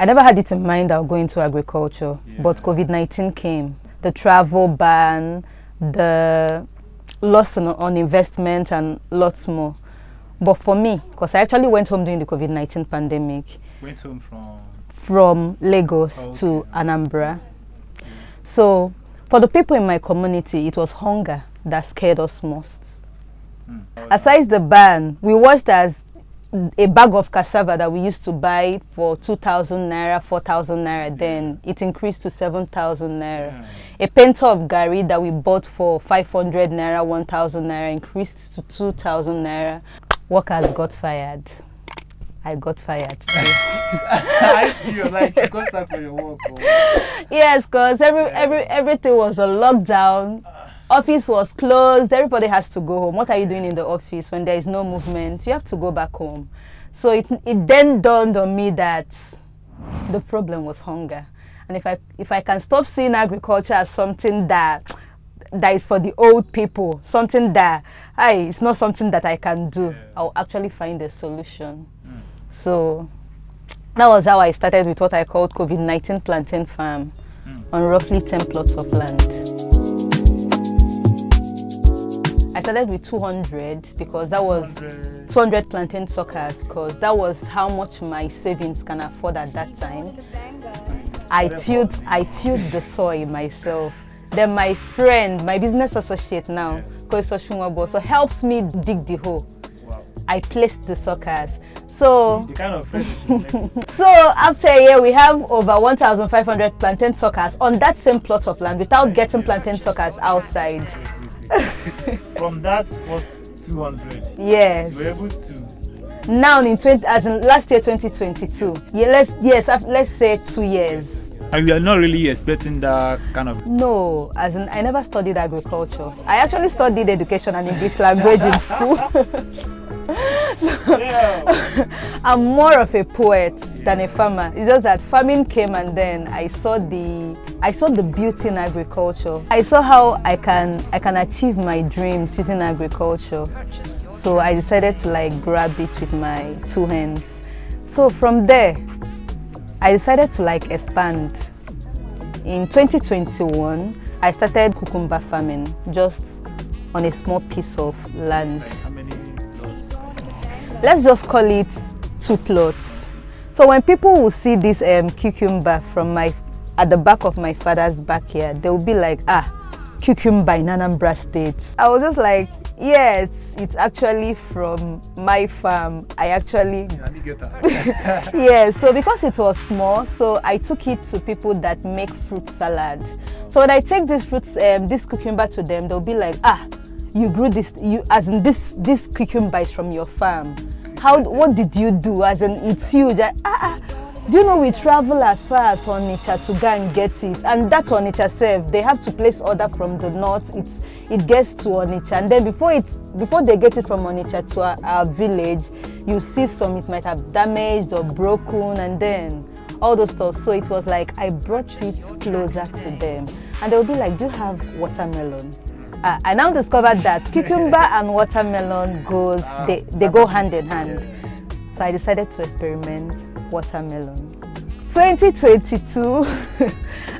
I never had it in mind I'll go into agriculture, but COVID-19 came. The travel ban, the loss on investment and lots more. But for me, because I actually went home during the COVID-19 pandemic. Went home from Lagos to Anambra. So for the people in my community, it was hunger that scared us most. Aside the ban, we watched as a bag of cassava that we used to buy for 2,000 naira, 4,000 naira, then it increased to 7,000 naira. A pint of gari that we bought for 500 naira, 1,000 naira increased to 2,000 naira. Workers got fired. I got fired too. I see you like you got sacked for your work. Or... Yes, because everything was a lockdown. Office was closed. Everybody has to go home. What are you doing in the office when there is no movement? You have to go back home. So it then dawned on me that the problem was hunger. And if I can stop seeing agriculture as something that is for the old people, something that it's not something that I can do, I'll actually find a solution. So that was how I started with what I called COVID-19 Plantain Farm on roughly 10 plots of land. I started with 200 because that was 200 plantain suckers, because that was how much my savings can afford at that time. I tilled the soil myself. Then my friend, my business associate now, so helps me dig the hole. Wow. I placed the suckers. So the kind of so after a year, we have over 1,500 plantain suckers on that same plot of land without getting plantain suckers outside. From that first 200, yes, you were able to. Now in last year 2022, let's say 2 years. And we are not really expecting that kind of. No, I never studied agriculture. I actually studied education and English language in school. I'm more of a poet than a farmer. It's just that farming came, and then I saw the beauty in agriculture. I saw how I can achieve my dreams using agriculture. So I decided to grab it with my 2 hands. So from there, I decided to expand. In 2021, I started cucumber farming just on a small piece of land. How many plots? Let's just call it 2 plots. So when people will see this cucumber at the back of my father's backyard, they will be like, cucumber in Anambra State. I was just like, yes, it's actually from my farm. I actually yeah, so because it was small, so I took it to people that make fruit salad. So when I take this cucumber to them, they'll be like, you grew this, this cucumber is from your farm. What did you do? As in, it's huge. Do you know we travel as far as Onitsha to go and get it? And that's Onitsha self. They have to place order from the north. It gets to Onitsha, and then before they get it from Onitsha to our village, you see some it might have damaged or broken, and then all those stuff. So it was like I brought it closer to them, and they'll be like, "Do you have watermelon?" I now discovered that cucumber and watermelon they go hand in hand. So I decided to experiment watermelon. 2022,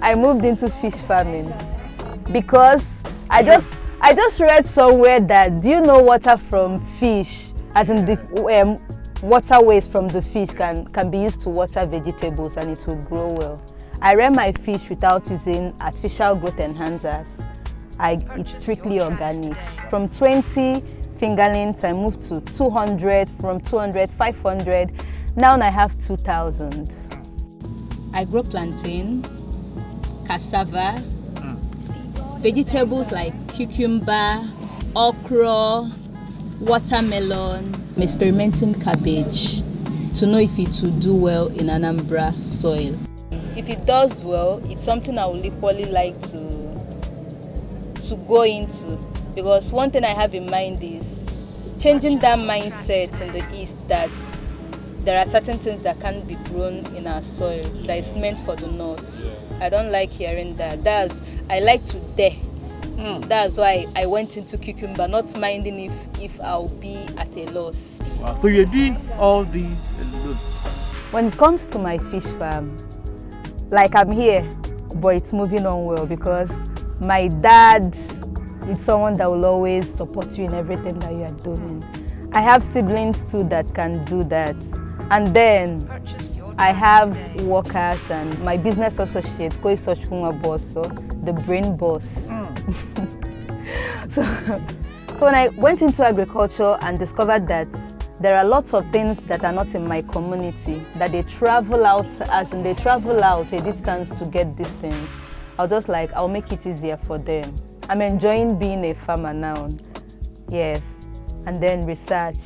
I moved into fish farming because I just read somewhere that, do you know water from fish, as in the waterways from the fish can be used to water vegetables and it will grow well. I rear my fish without using artificial growth enhancers. It's strictly organic. From 20 fingerlings, I moved to 200, from 200, 500. Now I have 2,000. I grow plantain, cassava, vegetables like cucumber, okra, watermelon. I'm experimenting cabbage to know if it will do well in Anambra soil. If it does well, it's something I would equally like to go into, because one thing I have in mind is changing that mindset in the East that there are certain things that can't be grown in our soil that is meant for the North. I don't like hearing that. I like to dare. That's why I went into cucumber, not minding if I'll be at a loss. Wow. So you're doing all these alone? When it comes to my fish farm, like I'm here, but it's moving on well because my dad is someone that will always support you in everything that you are doing. I have siblings too that can do that. And then I have workers and my business associate, Koi Sochunga Bosso, the brain boss. So when I went into agriculture and discovered that there are lots of things that are not in my community, that they travel out, as in they travel out a distance to get these things, I was just like, I'll make it easier for them. I'm enjoying being a farmer now. Yes. And then research.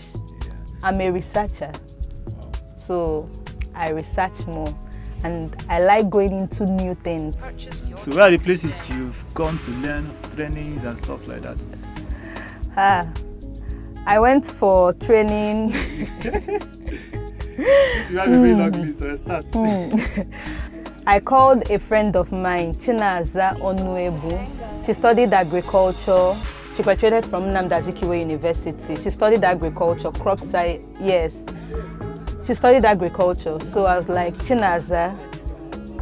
I'm a researcher. So I research more. And I like going into new things. So where are the places you've gone to learn trainings and stuff like that? I went for training. You have a very long list, so let's start. I called a friend of mine, Chinaza Onuebu. She studied agriculture. She graduated from Nnamdi Azikiwe University. She studied agriculture, crop science, yes. She studied agriculture. So I was like, Chinaza,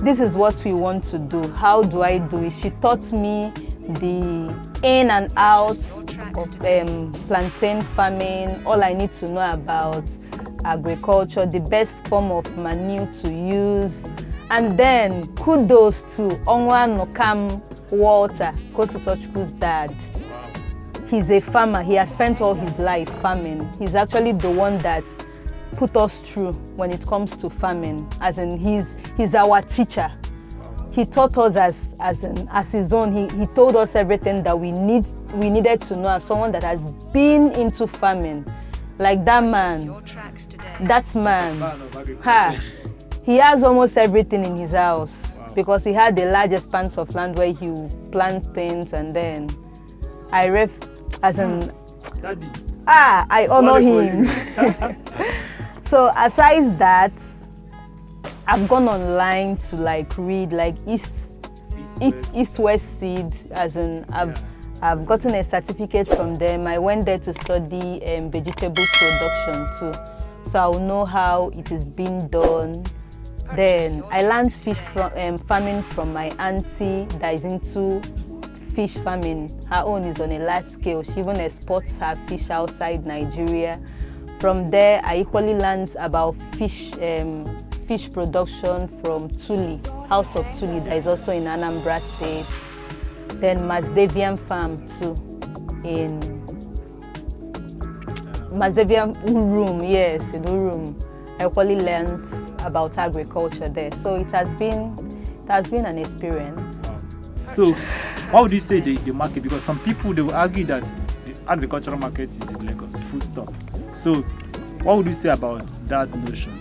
this is what we want to do. How do I do it? She taught me the in and out of plantain farming, all I need to know about agriculture, the best form of manure to use. And then kudos to Onwa Nokam Walter, Kososochukwu's dad. He's a farmer. He has spent all his life farming. He's actually the one that put us through when it comes to farming. As in, he's our teacher. He taught us as his own. He told us everything that we needed to know as someone that has been into farming. Like that man, he has almost everything in his house because he had the large expanse of land where he would plant things, and then I honor him. So aside that, I've gone online to like read like East-West Seed, as in I've gotten a certificate from them. I went there to study vegetable production too, so I'll know how it is being done. Then I learned fish farming from my auntie that is into fish farming. Her own is on a large scale. She even exports her fish outside Nigeria. From there, I equally learned about fish production from Tuli, House of Tuli, that is also in Anambra State. Then Mazdavian Farm too, in Mazdavian Urum, yes, in Urum. I equally learned about agriculture there. So it has been an experience. So how would you say the market? Because some people, they will argue that the agricultural market is in Lagos, full stop. So what would you say about that notion?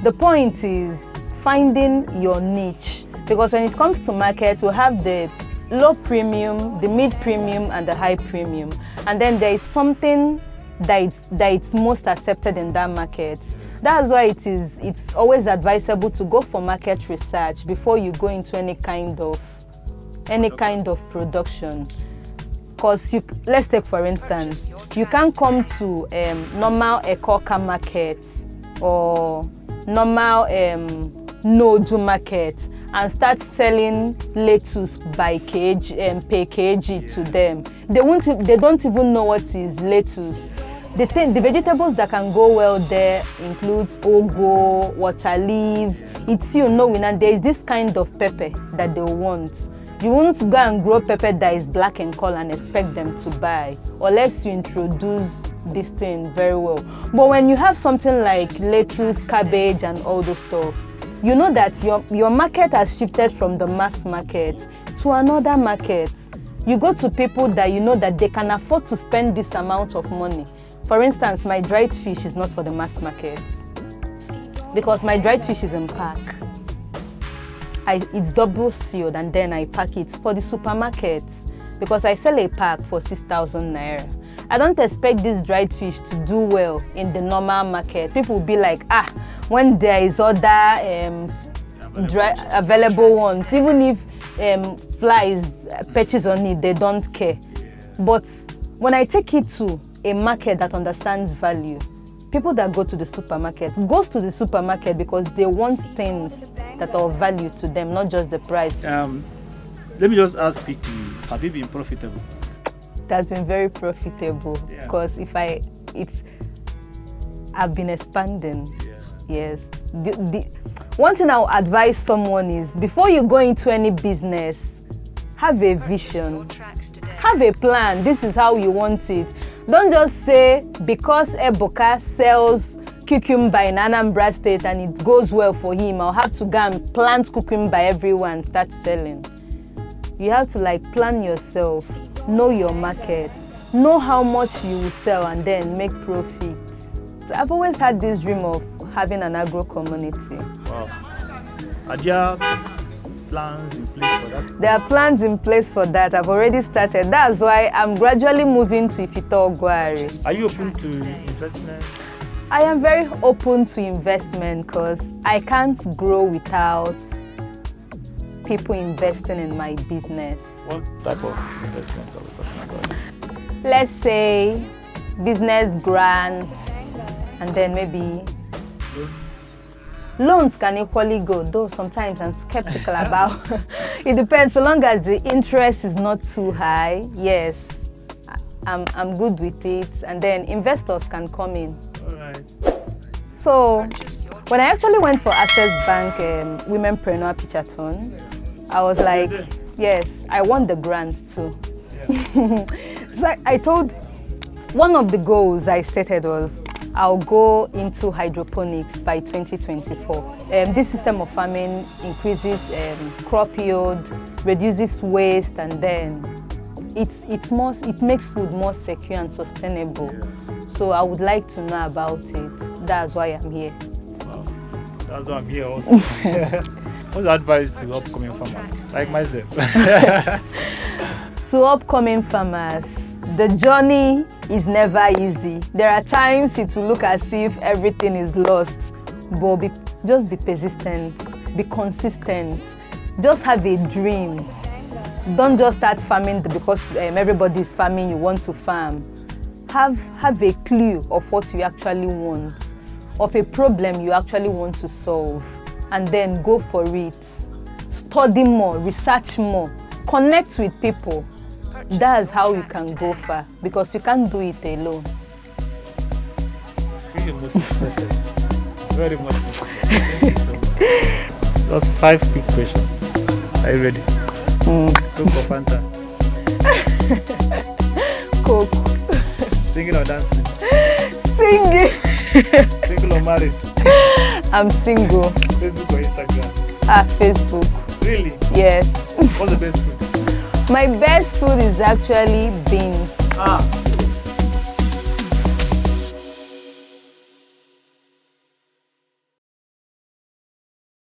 The point is finding your niche, because when it comes to markets, we have the low premium, the mid premium, and the high premium. And then there is something that's most accepted in that market. That's why it's always advisable to go for market research before you go into any kind of production. Because let's take for instance, you can't come to normal Ekoka market or normal Nodu market and start selling lettuce by kg per kg to them. They don't even know what is lettuce. The vegetables that can go well there includes ogo, water leaf. It's there is this kind of pepper that they want. You won't go and grow pepper that is black in color and expect them to buy, unless you introduce this thing very well. But when you have something like lettuce, cabbage, and all those stuff, you know that your market has shifted from the mass market to another market. You go to people that you know that they can afford to spend this amount of money. For instance, my dried fish is not for the mass market because my dried fish is in pack. It's double sealed and then I pack it for the supermarkets because I sell a pack for 6,000 naira. I don't expect this dried fish to do well in the normal market. People will be like, when there is other available ones, even if flies perches on it, they don't care. But when I take it to a market that understands value, people that go to the supermarket goes to the supermarket because they want things that are of value to them, not just the price. Let me just ask quickly, have you been profitable? It has been very profitable because I've been expanding. Yes. The one thing I'll advise someone is, before you go into any business, have a vision, have a plan. This is how you want it. Don't just say because Ebuka sells cucumber in Anambra State and it goes well for him, I'll have to go and plant cucumber everywhere and start selling. You have to plan yourself, know your market, know how much you will sell and then make profits. So I've always had this dream of having an agro community. Wow. Are there plans in place for that? There are plans in place for that. I've already started. That's why I'm gradually moving to Ifito Ogwari. Are you open to investment? I am very open to investment because I can't grow without people investing in my business. What type of investment are we talking about? Let's say business grants, and then maybe loans can equally go, though sometimes I'm skeptical about. It depends. So long as the interest is not too high, yes, I'm good with it. And then investors can come in. All right. So when I actually went for Access Bank Womenpreneur Pitchathon, I was like, yes, I want the grant too. So I told, one of the goals I stated was, I'll go into hydroponics by 2024. This system of farming increases crop yield, reduces waste, and then it makes food more secure and sustainable. So I would like to know about it. That's why I'm here. Wow. That's why I'm here also. What's the advice to upcoming farmers, like myself? To upcoming farmers, the journey is never easy. There are times it will look as if everything is lost, but just be persistent, be consistent, just have a dream. Don't just start farming because everybody is farming, you want to farm. Have a clue of what you actually want, of a problem you actually want to solve, and then go for it. Study more, research more, connect with people. That's how you can go far, because you can't do it alone. Really motivated. Very motivated. Thank you so much. Just 5 quick questions. Are you ready? Coke or Fanta? Coke. Singing or dancing? Singing. Single or married? I'm single. Facebook or Instagram? Facebook. Really? Yes. What's the best food? My best food is actually beans.